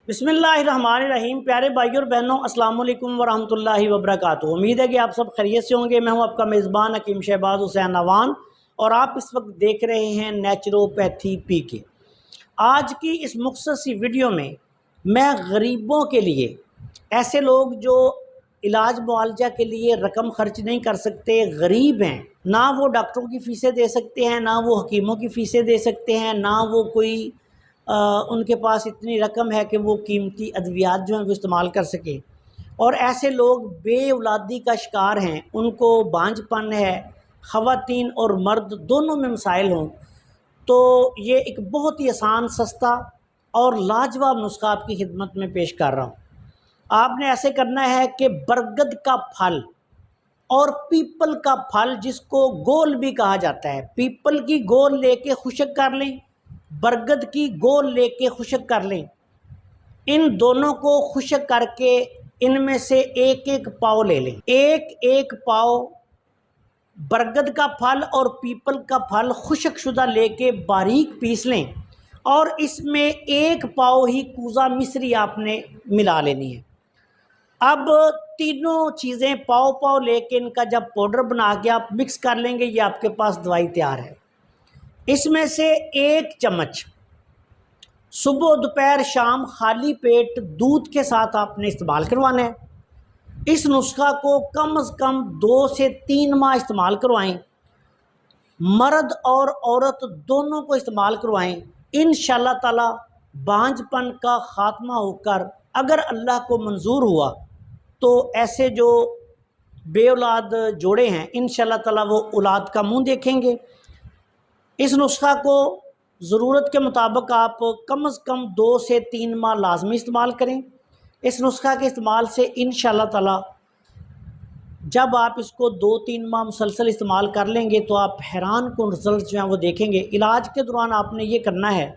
बिस्मिल्लाहिर्रहमानिर्रहीम। प्यारे भाइयों और बहनों, अस्सलाम वालेकुम वरहमतुल्लाहि वबरकातुहू। उम्मीद है कि आप सब खैरियत से होंगे। मैं हूं आपका मेज़बान हकीम शहबाज हुसैन नवान और आप इस वक्त देख रहे हैं नेचुरोपैथी पीके। आज की इस मुख्तसर सी वीडियो में मैं गरीबों के लिए, ऐसे लोग जो इलाज मुआलजा के लिए रकम खर्च नहीं कर सकते, गरीब हैं, ना वो डॉक्टरों की फ़ीसें दे सकते हैं, ना वो हकीमों की फ़ीसें दे सकते हैं, ना वो कोई उनके पास इतनी रकम है कि वो कीमती अद्वियात जो हैं वो इस्तेमाल कर सकें, और ऐसे लोग बे औलादी का शिकार हैं, उनको बांझपन है, ख़वातीन और मर्द दोनों में मसाइल हों, तो ये एक बहुत ही आसान, सस्ता और लाजवाब नुस्खा आपकी खिदमत में पेश कर रहा हूँ। आपने ऐसे करना है कि बरगद का फल और पीपल का फल, जिसको गोल भी कहा जाता है, पीपल की गोल लेके खुश्क कर लें, बरगद की गोल लेके खुश्क कर लें। इन दोनों को खुश्क करके इनमें से एक एक पाव ले लें। एक एक पाव बरगद का फल और पीपल का फल खुश्क शुदा लेके बारीक पीस लें, और इसमें एक पाव ही कूज़ा मिश्री आपने मिला लेनी है। अब तीनों चीज़ें पाव पाव लेके इनका जब पाउडर बना के आप मिक्स कर लेंगे, ये आपके पास दवाई तैयार है। इसमें से एक चम्मच सुबह दोपहर शाम खाली पेट दूध के साथ आपने इस्तेमाल करवाना है। इस नुस्खा को कम से कम 2 से 3 माह इस्तेमाल करवाएं। मर्द और औरत दोनों को इस्तेमाल करवाएं। इंशाअल्लाह ताला बांझपन का ख़ात्मा होकर, अगर अल्लाह को मंजूर हुआ तो ऐसे जो बे औलाद जोड़े हैं, इंशाअल्लाह ताला वो औलाद का मुंह देखेंगे। इस नुस्खा को ज़रूरत के मुताबिक आप कम से कम 2 से 3 माह लाजमी इस्तेमाल करें। इस नुस्खा के इस्तेमाल से इंशाअल्लाह ताला जब आप इसको 2-3 माह मुसलसल इस्तेमाल कर लेंगे तो आप हैरान कुन रिज़ल्ट जो हैं वो देखेंगे। इलाज के दौरान आपने ये करना है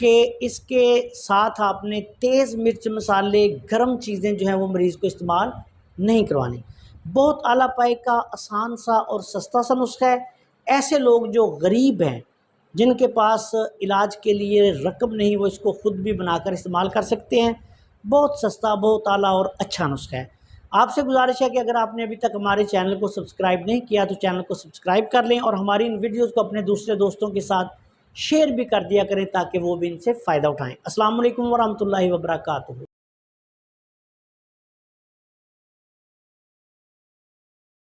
कि इसके साथ आपने तेज़ मिर्च मसाले, गर्म चीज़ें जो हैं वो मरीज़ को इस्तेमाल नहीं करवानी। बहुत आला पाए का आसान सा और सस्ता सा नुस्खा है। ऐसे लोग जो गरीब हैं, जिनके पास इलाज के लिए रकम नहीं, वो इसको ख़ुद भी बनाकर इस्तेमाल कर सकते हैं। बहुत सस्ता, बहुत आला और अच्छा नुस्खा है। आपसे गुजारिश है कि अगर आपने अभी तक हमारे चैनल को सब्सक्राइब नहीं किया तो चैनल को सब्सक्राइब कर लें, और हमारी इन वीडियोज़ को अपने दूसरे दोस्तों के साथ शेयर भी कर दिया करें ताकि वो भी इनसे फ़ायदा उठाएँ। अस्सलाम वालेकुम वरहमतुल्लाहि वबरकातुहू।